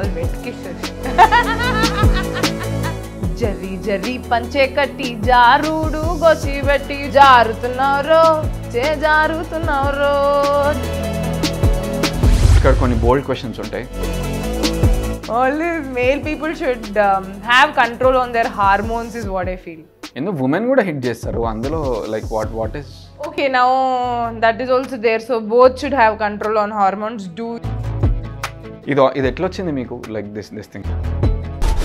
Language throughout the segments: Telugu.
all wet kisses. జరి జరి పంచే కట్టి జారుడు గోచి పెట్టి జారుతున్నారు జారుతున్నారు. ఇక్కడ కొన్ని బోల్డ్ క్వశ్చన్స్ ఉంటాయి. Always male people should have control on their hormones is what I feel. ఎందుకు ఉమెన్ కూడా హిట్ చేస్తారు అందులో, like what is Okay, now that is also there, so both should have control on hormones. ఇది ఎట్లా వచ్చింది మీకు, లైక్ దిస్ థింగ్?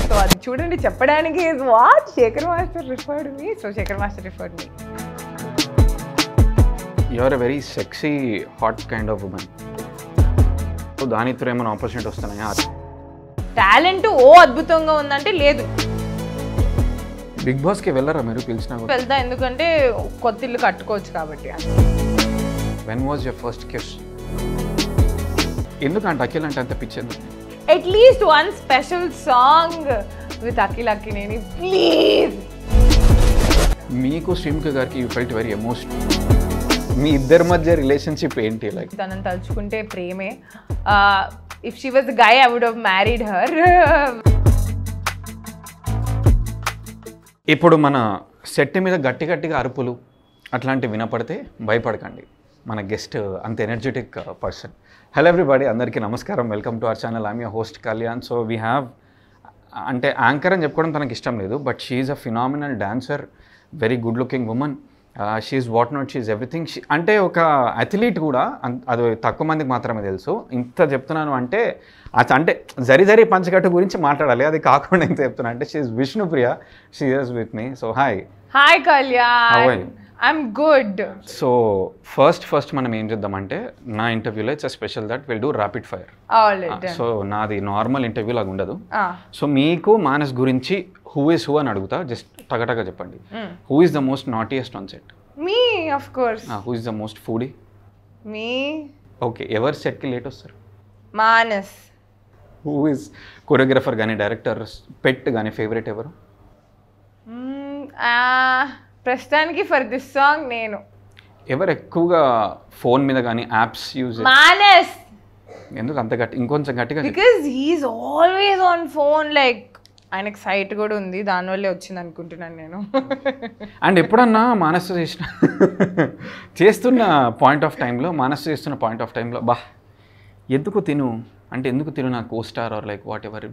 సో అది చూడండి చెప్పడానికి is what Shekhar master referred me, so Shekhar master referred me. You are a very sexy hot kind of women. So దానితో ఏమైనా ఆపర్చునిటీ వస్తున్నాయా? టాలెంట్ అద్భుతంగా ఉందంటే లేదు. బిగ్ బాస్కి వెళ్ళరా మీరు? పిలిచినా వెళ్తా, ఎందుకంటే కొత్త ఇల్లు కట్టుకోవచ్చు కాబట్టి. When was your first kiss? ఎందుకంటే అఖిల్ అంటే అంత పిచ్చింది? At least one special song with Akhil Akkineni please. మీకు శ్రీముఖి గారికి యూ ఫెల్ట్ వెరీ ఎమోషనల్. మీ ఇద్దరి మధ్య రిలేషన్షిప్ ఏంటి? లైక్ తనని తలుచుకుంటే ప్రేమే. If she was the guy I would have married her. ఇప్పుడు మన సెట్ మీద గట్టి గట్టిగా అరుపులు అట్లాంటివి వినపడితే భయపడకండి, మన గెస్ట్ అంత ఎనర్జెటిక్ పర్సన్. హలో ఎవ్రీబడి, అందరికీ నమస్కారం. Welcome to our channel. I'm your host Kalyan. So we have, అంటే యాంకర్ అని చెప్పుకోవడం తనకి ఇష్టం లేదు, but she is a phenomenal dancer, very good looking women. She is what not, she is everything. అంటే ఒక అథ్లీట్ కూడా, అది తక్కువ మందికి మాత్రమే తెలుసు. ఇంత చెప్తున్నాను అంటే అంటే జరి పంచకట్టు గురించి మాట్లాడాలి, అది కాకుండా ఇంత చెప్తున్నా అంటే she is Vishnupriya. She is with me. So hi. Hi Kalyan, I'm good. So first మనం ఏం చేద్దామంటే, నా ఇంటర్వ్యూలో it's special that will do rapid fire. So నాది నార్మల్ ఇంటర్వ్యూ లాగా ఉండదు. సో మీకు మానస్ గురించి హూ ఇస్ హూ అని అడుగుతా, జస్ట్ టగటగా చెప్పండి. Who is the most naughtiest on set? Me, of course. Who is the most foodie? Me. Okay, ఎవరు సెట్కి లేట్ వస్తారు? మానస్. హూ ఇస్ కొరియోగ్రఫర్ కానీ డైరెక్టర్, పెట్ కానీ ఫేవరెట్ ఎవరు? ప్రస్తుతానికి ఫర్ దిస్ సాంగ్ నేను. ఎవరు ఎక్కువగా ఫోన్ మీద కానీ యాప్స్ యూజ్? మానస్. ఎందుకు అంత గట్టి, ఇంకొంచెం గట్టిగా? Because he's always on phone. Like ఆయనకు సైట్ కూడా ఉంది, దానివల్లే వచ్చింది అనుకుంటున్నాను నేను. అండ్ ఎప్పుడన్నా మానస్ చేస్తున్న పాయింట్ ఆఫ్ టైంలో బా ఎందుకు తిను అంటే, ఎందుకు తిను నా costar or like whatever?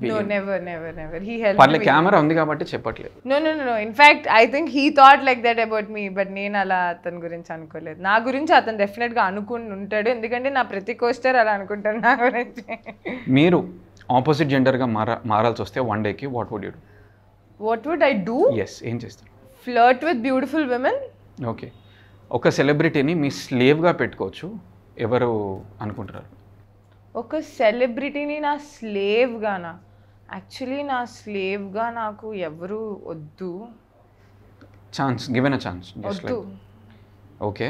పర్లే, కెమెరా ఉంది కాబట్టి చెప్పట్లేదు. No in fact I think he thought like that about me, but నేను అలా అతని గురించి అనుకోలేదు. నా గురించి అతను డెఫినెట్ గా అనుకుని ఉంటాడు, ఎందుకంటే నా ప్రతి కోస్టర్ అలా అనుకుంటాను నా గురించి. మీరు ఆపోజిట్ జెండర్గా మారాల్సి వస్తే వన్ డేకి what would you do? What would I do? Yes, ఏం చేస్తారు? Flirt with beautiful women. Okay, ఒక సెలబ్రిటీని మీ స్లేవ్గా పెట్టుకోవచ్చు, ఎవరు అనుకుంటున్నారు? ఒక సెలబ్రిటీని నా స్లేవ్గానా? యాక్చువల్లీ నా స్లేవ్గా నాకు ఎవరు వద్దు. Chance, given a chance. వద్దు. ఓకే,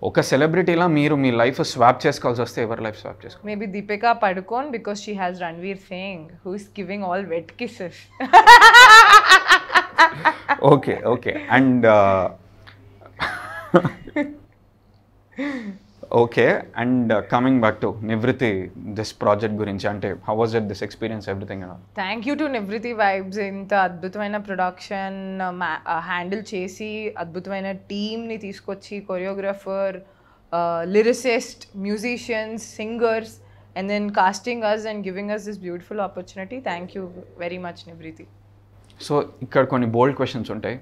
ఒక సెలబ్రిటీలా మీరు మీ లైఫ్ స్వాప్ చేసుకోవాల్సి వస్తే ఎవరి లైఫ్ స్వాప్ చేసుకోవాలి? Maybe Deepika Padukone, because she has Ranveer Singh who is giving all wet kisses. Okay and okay and coming back to Nivritti, this project గురించి అంటే how was it, this experience, everything? Thank you to Nivritti vibes. ఇంత అద్భుతమైన ప్రొడక్షన్ హ్యాండిల్ చేసి, అద్భుతమైన టీమ్ని తీసుకొచ్చి, choreographer, lyricist, musicians, singers, and then casting us and giving us this beautiful opportunity. Thank you very much Nivritti. So ఇక్కడ కొన్ని బోల్డ్ క్వశ్చన్స్ ఉంటాయి.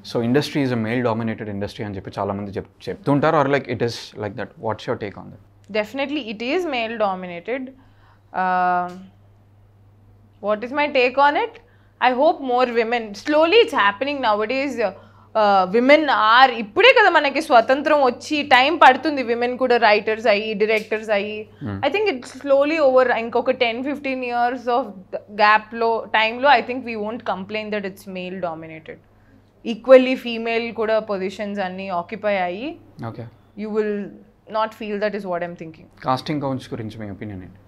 So industry is a male dominated industry అని చెప్పి చాలా మంది చెప్తుంటారు, or like it is like that? What's your take on that? Definitely it is male dominated. What is my take on it? I hope more women, slowly it's happening now days. Women are, ఇప్పుడే కదా మనకి స్వతంత్రం వచ్చి, టైం పడుతుంది విమెన్ కూడా రైటర్స్ అయ్యి, డైరెక్టర్స్ అయ్యి. I think it's slowly over. ఇంకొక 10-15 years ఆఫ్ గ్యాప్లో, టైంలో I think we won't complain that it's male dominated. Equally female కూడా పొజిషన్స్ అన్నీ ఆక్యుపై అయ్యి, you will not feel that is what I'm thinking. Casting couch గురించి మీ ఒపీనియన్ ఏంటి?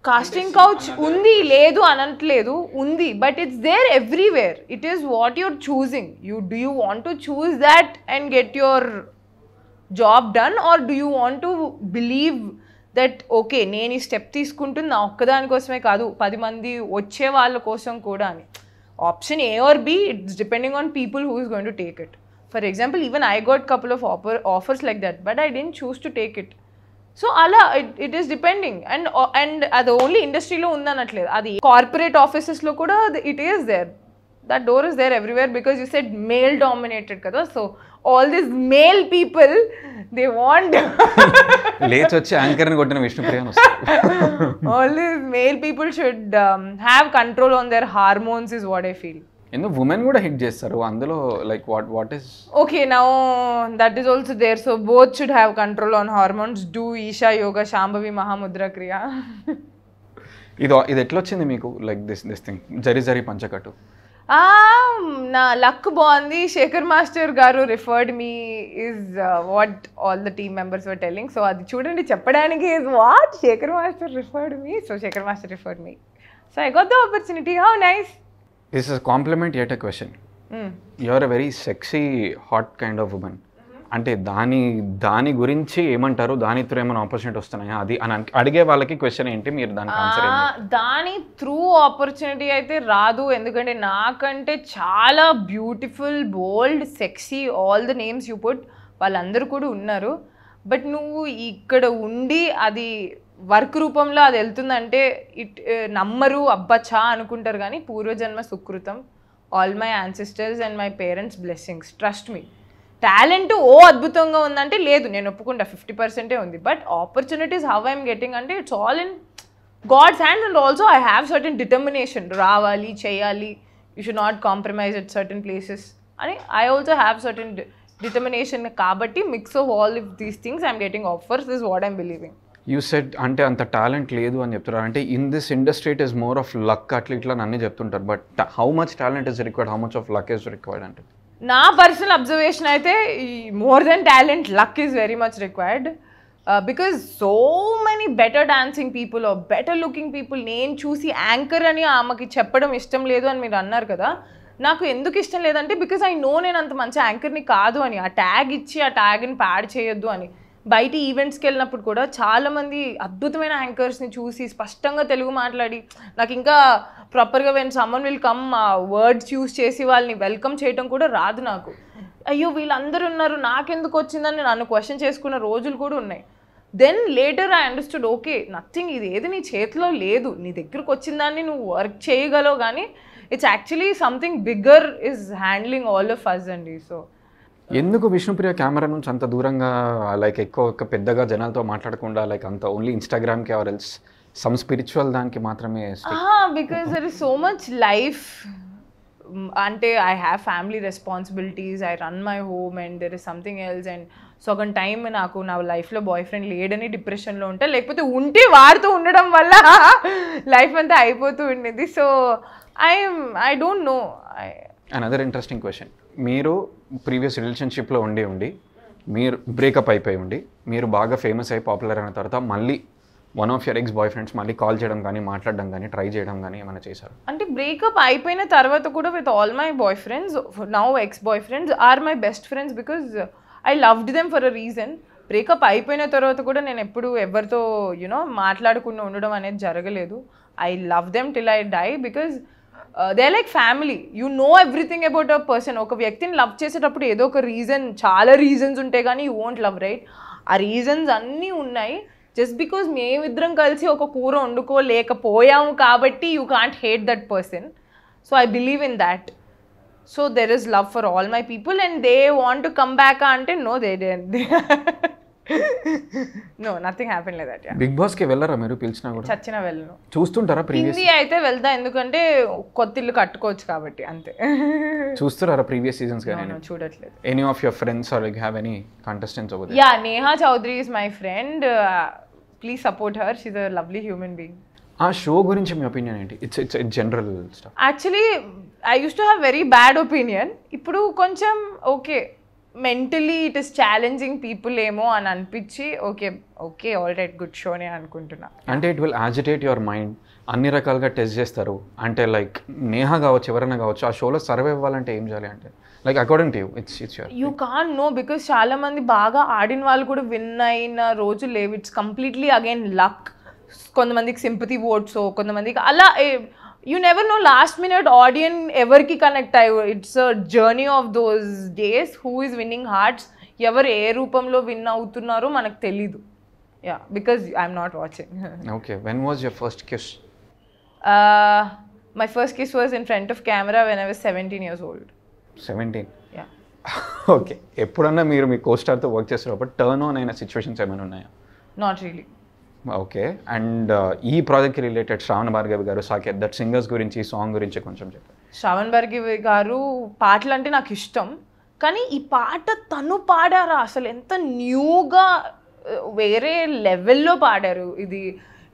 కాస్టింగ్ కౌచ్ ఉంది, లేదు అనట్లేదు, ఉంది, but it's there everywhere. It is what you're choosing. Do you want to choose that and get your job done, or do you want to believe that okay నేను ఈ స్టెప్ తీసుకుంటుంది నా ఒక్కదానికోసమే కాదు 10 మంది వచ్చే వాళ్ళ కోసం కూడా అని. Option A or B, it's depending on people who is going to take it. For example, even I got couple of offers like that, but I didn't choose to take it. So ala it is depending, and అది ఓన్లీ ఇండస్ట్రీలో ఉందనట్లేదు, అది కార్పొరేట్ ఆఫీసెస్లో కూడా it is there. That door is there everywhere because you said male dominated kada, so all these male people they want లేచి వచ్చి యాంకర్ని కొట్టిన Vishnupriya all these male people should have control on their hormones is what I feel. ఎందుకు ఉమెన్ కూడా హిట్ చేస్తారు అందులో, like what is Okay, now that is also there, so both should have control on hormones. Do Isha Yoga, Shambhavi Mahamudra Kriya. ఇది ఎట్లా వచ్చింది మీకు, లైక్ దిస్ థింగ్ జరి పంచకట్టు? నా లక్ బాగుంది. శేఖర్ మాస్టర్ గారు referred me is what all the team members were telling. So అది చూడండి చెప్పడానికి is what Shekhar master referred me. So Shekhar master referred me, so I got the opportunity. How nice. This is compliment yet a question. You are a very sexy hot kind of women. అంటే దాని గురించి ఏమంటారు, దాని త్రూ ఏమైనా ఆపర్చునిటీ వస్తున్నాయా అది అని అడిగే వాళ్ళకి క్వశ్చన్ ఏంటి, మీరు దానికి ఆన్సర్ ఏంటి? దాని త్రూ ఆపర్చునిటీ అయితే రాదు, ఎందుకంటే నాకంటే చాలా beautiful, bold, sexy, all the names you put వాళ్ళందరూ కూడా ఉన్నారు. బట్ నువ్వు ఇక్కడ ఉండి అది వర్క్ రూపంలో అది వెళ్తుందంటే నమ్మరు, అబ్బచ్చా అనుకుంటారు. కానీ పూర్వజన్మ సుకృతం, all my ancestors and my parents blessings, trust me. Talent అద్భుతంగా ఉందంటే లేదు, నేను ఒప్పుకుంటా 50% ఉంది. But opportunities how I'm getting అంటే it's all in God's hand. And also I have certain determination, రావాలి, చేయాలి, you should not compromise at certain places అని I also have certain determination. కాబట్టి mix of all of these things I'm getting offers is what I'm believing. You said అంటే అంత టాలెంట్ లేదు అని చెప్తున్నారు, అంటే in this industry it is more of luck అట్లా ఇట్లా అన్నీ చెప్తుంటారు. But how much talent is required, how much of luck is required అంటే? నా పర్సనల్ అబ్జర్వేషన్ అయితే more than talent, luck is very much required. Because so many better dancing people are better looking people. నేను చూసి యాంకర్ అని ఆమెకి చెప్పడం ఇష్టం లేదు అని మీరు అన్నారు కదా, నాకు ఎందుకు ఇష్టం లేదంటే బికాజ్ ఐ నో నేను అంత మంచి యాంకర్ని కాదు అని. ఆ ట్యాగ్ ఇచ్చి ఆ ట్యాగ్ని ప్యాడ్ చేయొద్దు అని. బయట ఈవెంట్స్కి వెళ్ళినప్పుడు కూడా చాలామంది అద్భుతమైన యాంకర్స్ని చూసి స్పష్టంగా తెలుగు మాట్లాడి, నాకు ఇంకా ప్రాపర్గా వెన్ సమ్మన్ విల్ కమ్ ఆ వర్డ్స్ యూస్ చేసి వాళ్ళని వెల్కమ్ చేయడం కూడా రాదు నాకు. అయ్యో వీళ్ళందరూ ఉన్నారు నాకెందుకు వచ్చిందని నన్ను క్వశ్చన్ చేసుకున్న రోజులు కూడా ఉన్నాయి. Then later I understood, okay nothing, ఇది ఏది నీ చేతిలో లేదు, నీ దగ్గరకు వచ్చిన దాన్ని నువ్వు వర్క్ చేయగలవు, కానీ it's actually something bigger is handling all of us అండి. సో ఎందుకు విష్ణుప్రియ కెమెరా నుంచి అంత దూరంగా, లైక్ ఎక్కువ పెద్దగా జనాలతో మాట్లాడకుండా, లైక్ అంత ఓన్లీ ఇన్స్టాగ్రామ్కి ఆర్ ఎల్స్ సమ్ స్పిరిచువల్ దానికి మాత్రమే? Because there is so much life. అంటే I have family responsibilities, I run my home and there is something else. అండ్ సగం టైం నాకు నా లైఫ్లో బాయ్ ఫ్రెండ్ లేడని డిప్రెషన్లో ఉంటా, లేకపోతే ఉంటే వాడుతూ ఉండడం వల్ల లైఫ్ అంతా అయిపోతూ ఉండేది. So I don't know. Another interesting question, మీరు ప్రీవియస్ రిలేషన్షిప్లో ఉండి మీరు బ్రేకప్ అయిపోయి ఉండి మీరు బాగా ఫేమస్ అయి పాపులర్ అయిన తర్వాత మళ్ళీ one of your ex boyfriends మళ్ళీ కాల్ చేయడం కానీ మాట్లాడడం కానీ ట్రై చేయడం కానీ ఏమైనా చేశారు? అంటే బ్రేకప్ అయిపోయిన తర్వాత కూడా with all my boyfriends, now ex boyfriends are my best friends because I loved them for a reason. Breakup అయిపోయిన తర్వాత కూడా నేను ఎప్పుడు ఎవరితో మాట్లాడకుండా ఉండడం అనేది జరగలేదు. I love them till I die because they like family. You know everything about a person. ఒక వ్యక్తిని లవ్ చేసేటప్పుడు ఏదో ఒక రీజన్, చాలా రీజన్స్ ఉంటాయి కానీ యూ వోంట్ లవ్, రైట్? ఆ రీజన్స్ అన్నీ ఉన్నాయి. జస్ట్ బికాజ్ మేమిద్దరం కలిసి ఒక కూర వండుకోలేకపోయాము కాబట్టి you can't hate that person. So I believe in that. So there is love for all my people and they want to come back అంటే no, they don't. No, nothing happen like that. Bigg Boss కి వెళ్ళరా మీరు? పిలిచినా కూడా చచ్చినా వెళ్ళను. చూస్తుంటారా? ప్రీవియస్ హిందీ అయితే వెళ్తా, ఎందుకంటే కొత్త ఇల్లు కట్టుకోవచ్చు కాబట్టి, అంతే. చూస్తారా ప్రీవియస్ సీజన్స్ గానీ? చూడట్లేదు. Any of your friends or like have any contestants over there? Yeah, Neha Chaudhary is my friend. Please support her, she is a lovely human being. ఆ షో గురించి మీ ఒపీనియన్ ఏంటి? It's general stuff. Actually I use to have very bad opinion. ఇప్పుడు కొంచెం okay, mentally it is challenging people ఏమో అని అనిపించి ఓకే ఆల్ రైట్ గుడ్ షోనే అనుకుంటున్నా. అంటే it will agitate your mind అన్ని రకాలుగా టెస్ట్ చేస్తారు అంటే లైక్ నేహా కావచ్చు ఎవరైనా కావచ్చు ఆ షోలో సర్వే అవ్వాలంటే ఏం చేయాలి అంటే like according to you it's you can know because చాలా మంది బాగా ఆడిన వాళ్ళు కూడా విన్ అయిన రోజు లేవు. It's completely again luck. కొంతమందికి సింపతి ఓట్స్, కొంతమందికి అలా you never know last minute audience ఎవరికి కనెక్ట్ అయ్యి. It's a journey of those days. Who is winnowing hearts, ఎవరు ఏ రూపంలో విన్ అవుతున్నారో మనకు తెలీదు. Yeah, because I'm not watching. Okay, when was your first kiss? My first kiss was in front of camera when I was 17 years old. 17? Yeah. Okay, ఎప్పుడన్నా మీరు మీ కోస్టార్తో వర్క్ చేస్తున్నప్పుడు టర్న్ ఆన్ అయిన సిచ్యువేషన్స్ ఏమైనా ఉన్నాయా? Not really. ఓకే, అండ్ ఈ ప్రాజెక్ట్కి రిలేటెడ్ శ్రావణ భార్గవి గారు, సాకేత్ దట్ సింగర్స్ గురించి, సాంగ్ గురించి కొంచెం చెప్పండి. శ్రావణ్ భార్గవి గారు పాటలు అంటే నాకు ఇష్టం, కానీ ఈ పాట తను పాడారా అసలు ఎంత న్యూగా వేరే లెవెల్లో పాడారు. ఇది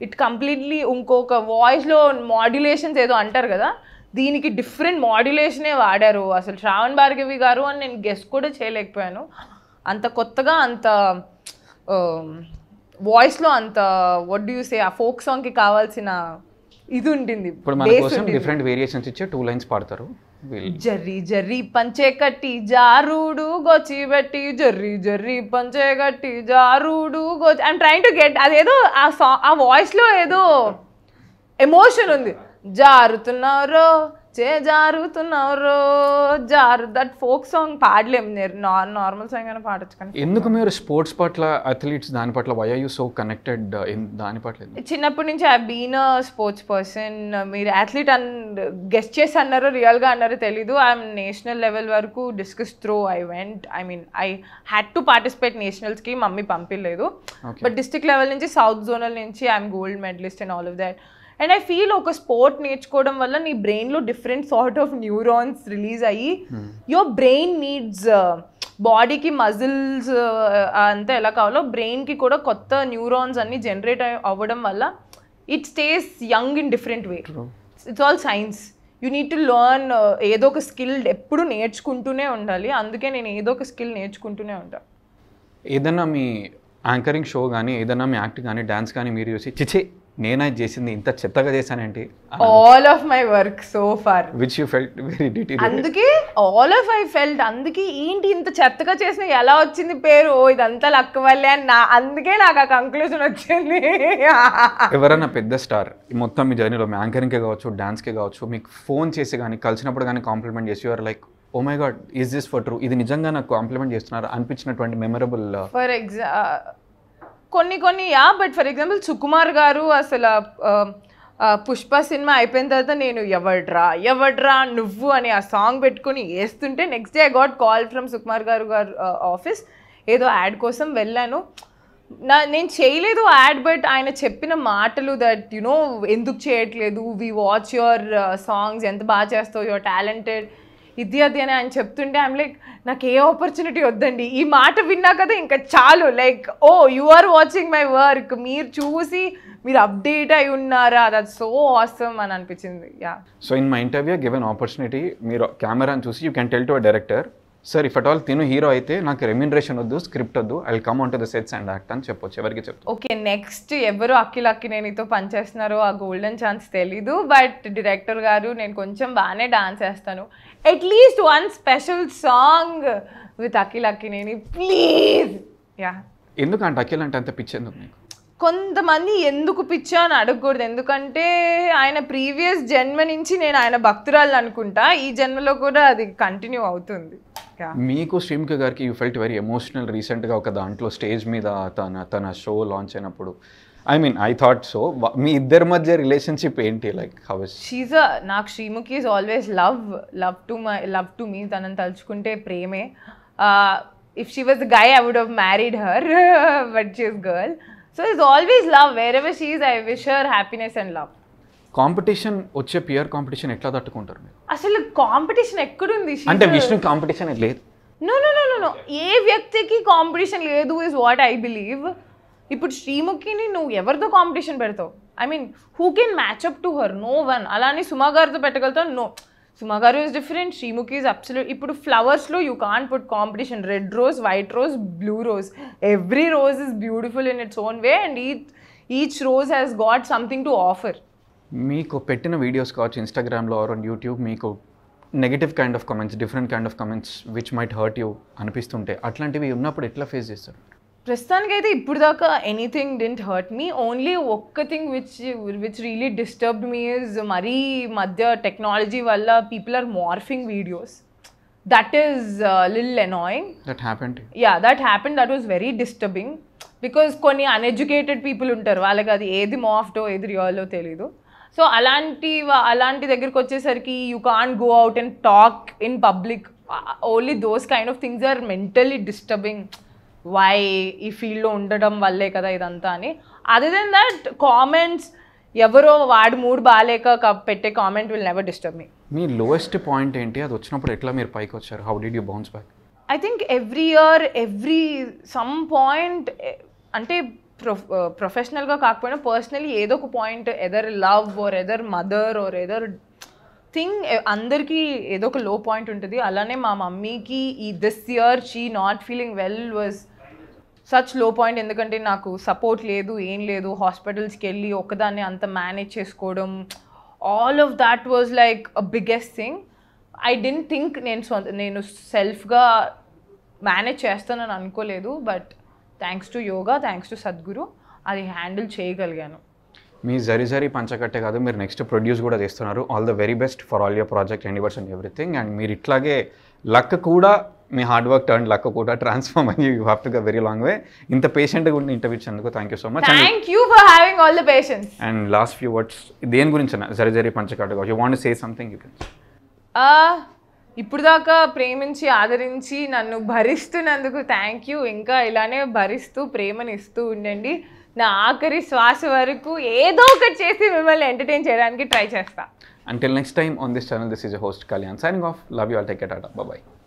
ఇట్ కంప్లీట్లీ ఇంకొక వాయిస్లో మాడ్యులేషన్స్ ఏదో అంటారు కదా, దీనికి డిఫరెంట్ మాడ్యులేషనే వాడారు అసలు శ్రావణ్ భార్గవి గారు అని నేను గెస్ కూడా చేయలేకపోయాను. అంత కొత్తగా, అంత వాయిస్లో అంత వాట్ డూ యూ సే, ఆ ఫోక్ సాంగ్కి కావాల్సిన ఇది ఉంటుంది. ఇప్పుడు మన కోసం డిఫరెంట్ వేరియేషన్స్ ఇచ్చే 2 lines పాడతారు. జర్రీ జర్రీ పంచే కట్టి జారుడు గోచిబెట్టి, జర్రీ జర్రీ పంచే కట్టి జారుడు గోచి. ఐఎమ్ ట్రైంగ్ టు గెట్ అదేదో ఆ వాయిస్లో ఏదో ఎమోషన్ ఉంది. జారుతున్నారో జారుతున్నారో జారు, దట్ ఫోక్ సాంగ్ పాడలేము. నార్మల్ సాంగ్ అయినా పాడచ్చు. కానీ ఎందుకు మీరు స్పోర్ట్స్ పట్ల, అథ్లీట్స్ దాని పట్ల why are you so connected దాని పట్ల? చిన్నప్పటి నుంచి I been a sports person. మీరు అథ్లీట్ గెస్ట్ చేసి అన్నారో రియల్గా అన్నారో తెలీదు. ఐఎమ్ నేషనల్ లెవెల్ వరకు discus throw I went. I mean I had to participate నేషనల్స్కి, మమ్మీ పంపించలేదు. బట్ డిస్ట్రిక్ట్ లెవెల్ నుంచి, సౌత్ జోనల్ నుంచి I'm gold medalist and all of that. And I feel ఒక స్పోర్ట్ నేర్చుకోవడం వల్ల నీ బ్రెయిన్లో different sort of neurons release అయ్యి, యువర్ బ్రెయిన్ నీడ్స్, బాడీకి మజిల్స్ అంతా ఎలా కావాలో బ్రెయిన్కి కూడా కొత్త న్యూరాన్స్ అన్నీ జనరేట్ అవ్వడం వల్ల it stays young in different way. It's all science. You need to learn. ఏదో ఒక స్కిల్ ఎప్పుడు నేర్చుకుంటూనే ఉండాలి. అందుకే నేను ఏదో ఒక స్కిల్ నేర్చుకుంటూనే ఉంటాను. ఏదన్నా మీ యాంకరింగ్ షో కానీ, ఏదన్నా మీ యాక్ట్ కానీ, డాన్స్ కానీ మీరు చూసి చిచే నేనా చేసింది ఇంత చెత్తగా చేశానంటే? All of my work so far which you felt very detail. అందుకే ఆల్ ఆఫ్ ఐ ఫెల్ట్. అందుకే ఏంటి ఇంత చెత్తగా చేసిన, ఎలా వచ్చింది పేరు, ఇదంతా లక్క వల్లే అని అందుకే నాకు ఆ కంక్లూజన్ వచ్చింది. ఎవరైనా పెద్ద స్టార్ మొత్తం మీ జర్నీలో, మీ యాంకరింగ్కే కావచ్చు, డాన్స్కే కావచ్చు, మీకు ఫోన్ చేసి కానీ, కలిసినప్పుడు కానీ కాంప్లిమెంట్ చేసి you're like oh my god is this for true, ఇది నిజంగా నాకు కాంప్లిమెంట్ చేస్తున్నారు అనిపించినటువంటి మెమరబుల్? ఫర్ కొన్ని ya, but for example Sukumar గారు అసలు పుష్ప సినిమా అయిపోయిన తర్వాత నేను ఎవడ్రా నువ్వు అని ఆ సాంగ్ పెట్టుకుని వేస్తుంటే next day I got call from Sukumar గారు ఆఫీస్. ఏదో యాడ్ కోసం వెళ్ళాను. నేను చేయలేదు యాడ్, బట్ ఆయన చెప్పిన మాటలు దట్ యునో ఎందుకు చేయట్లేదు, వి వాచ్ యువర్ సాంగ్స్, ఎంత బాగా చేస్తావు, యువర్ టాలెంటెడ్, ఇది అది అని ఆయన చెప్తుంటే ఐమ్ లైక్ నాకు ఏ ఆపర్చునిటీ వద్దండి, ఈ మాట విన్నా కదా ఇంకా చాలు. Like oh you are watching my work, మీరు చూసి మీరు అప్డేట్ అయి ఉన్నారా, దట్స్ సో ఆసమ్ అని అనిపించింది. Yeah. So in my interview given opportunity, మీరు కెమెరాని చూసి you can tell to a director, sir if at all తిను హీరో అయితే నాకు రెమ్యూనరేషన్ వద్దు, స్క్రిప్ట్ వద్దు, I will come on to the sets and act అని చెప్పొచ్చు. ఎవరికి చెప్తాను? ఓకే, నెక్స్ట్ ఎవరు అక్కినేనితో పనిచేస్తున్నారో ఆ గోల్డెన్ ఛాన్స్ తెలీదు, బట్ డైరెక్టర్ గారు నేను కొంచెం బాగానే డాన్స్ చేస్తాను, at least one special song with Akkineni please. Yeah. ఎందుకంటే అఖిల్ అంటే అంత పిచ్చి ఎందుకు మీకు? కొంతమంది ఎందుకు పిచ్చా అని అడగకూడదు, ఎందుకంటే ఆయన ప్రీవియస్ జన్మ నుంచి నేను ఆయన భక్తురాలు అనుకుంటా, ఈ జన్మలో కూడా అది కంటిన్యూ అవుతుంది. మీకు శ్రీముఖి గారికి యూ ఫెల్ట్ వెరీ ఎమోషనల్ రీసెంట్గా ఒక దాంట్లో స్టేజ్ మీద తన షో లాంచ్ అయినప్పుడు, I mean I thought so, మీ ఇద్దరి మధ్య రిలేషన్షిప్ ఏంటి, లైక్ హౌ ఇస్? నాకు Sreemukhi is always love to me, తనని తలుచుకుంటే ప్రేమే. If she was the guy I would have married her, but she is girl. So it's always love. Wherever she is, I wish her happiness and love. Competition వచ్చే పియర్ కాంపిటీషన్ ఎట్లా తట్టుకుంటారు మీరు? అసలు కాంపిటీషన్ ఎక్కడుంది? అంటే విష్ణు కాంపిటీషన్ లేదు. నో, ఏ వ్యక్తికి కాంపిటీషన్ లేదు ఇస్ వాట్ ఐ బిలీవ్. ఇప్పుడు శ్రీముఖిని నువ్వు ఎవరితో కాంపిటీషన్ పెడతావు? I mean who can match up to her? No one. అలానే సుమా గారితో పెట్టగలుగుతావు? No. Suma garu is different, Sreemukhi is absolute. ఇప్పుడు ఫ్లవర్స్లో you can't put competition. Red rose, white rose, blue rose, every rose is beautiful in its own way and each rose has got something to offer. మీకు పెట్టిన వీడియోస్ కావచ్చు ఇన్స్టాగ్రామ్లో ఆర్ ఆన్ యూట్యూబ్ మీకు negative kind of comments, different kind of comments which might hurt you అనిపిస్తుంటే అట్లాంటివి ఉన్నప్పుడు ఎట్లా ఫేస్ చేస్తారు? ప్రస్తుతానికి అయితే ఇప్పుడు దాకా anything didn't hurt me. Only ఒక్క thing which really disturbed me is మరీ మధ్య టెక్నాలజీ వల్ల people are morphing videos. That is lil annoying. That happened. Yeah, that happened. That was very disturbing because కొన్ని అన్ఎడ్యుకేటెడ్ పీపుల్ ఉంటారు, వాళ్ళకి అది ఏది మాఫ్టో ఏది రియల్లో తెలీదు. సో అలాంటి దగ్గరికి వచ్చేసరికి you can't go out and talk in public. Only those kind of things are mentally disturbing. Why ఈ ఫీల్డ్లో ఉండడం వల్లే కదా ఇదంతా అని. అదర్ దెన్ దట్ కామెంట్స్, ఎవరో వాడి మూడ్ బాగాలేక పెట్టే comment will never disturb me. Me lowest point ఏంటి? అది వచ్చినప్పుడు ఎట్లా మీరు పైకి వచ్చారు? How did you bounce back? I think every year some point, అంటే ప్రొఫెషనల్గా కాకపోయినా పర్సనలీ ఏదో ఒక point, either love or either mother are either thing, అందరికీ ఏదో ఒక లో పాయింట్ ఉంటుంది. అలానే మా మమ్మీకి this year she not feeling well was such లో పాయింట్. ఎందుకంటే నాకు సపోర్ట్ లేదు, ఏం లేదు. హాస్పిటల్స్కి వెళ్ళి ఒకదాన్ని అంత మేనేజ్ చేసుకోవడం, all of that was like a biggest thing. I don't think నేను సెల్ఫ్గా మేనేజ్ చేస్తానని అనుకోలేదు. But thanks to yoga, thanks to Sadhguru అది హ్యాండిల్ చేయగలిగాను. మీ జరి పంచకట్టే కాదు, మీరు నెక్స్ట్ ప్రొడ్యూస్ కూడా చేస్తున్నారు. All the very best for all your project universe and everything. And మీరు ఇట్లాగే లక్ కూడా, మీ హార్డ్ వర్క్ టర్న్ లక్ కూడా ట్రాన్స్ఫార్మ్ అయ్యి you have to go very long way. ఇంత పేషెంట్గా ఉండి ఇంటర్వ్యూ ఇచ్చినందుకు thank you so much. Thank you for having all the patience. And last few words దేని గురించి జరి పంచకట్టు, you want to say something you can. ఇప్పుడు దాకా ప్రేమించి ఆదరించి నన్ను భరిస్తున్నందుకు థ్యాంక్ యూ. ఇంకా ఇలానే భరిస్తూ ప్రేమని ఇస్తూ ఉండండి. నా ఆఖరి శ్వాస వరకు ఏదో ఒకటి చేసి మిమ్మల్ని ఎంటర్టైన్ చేయడానికి ట్రై చేస్తా. Until next time on this channel, this is your host Kalyan signing off. Love you all. Take care. Tata. Bye bye.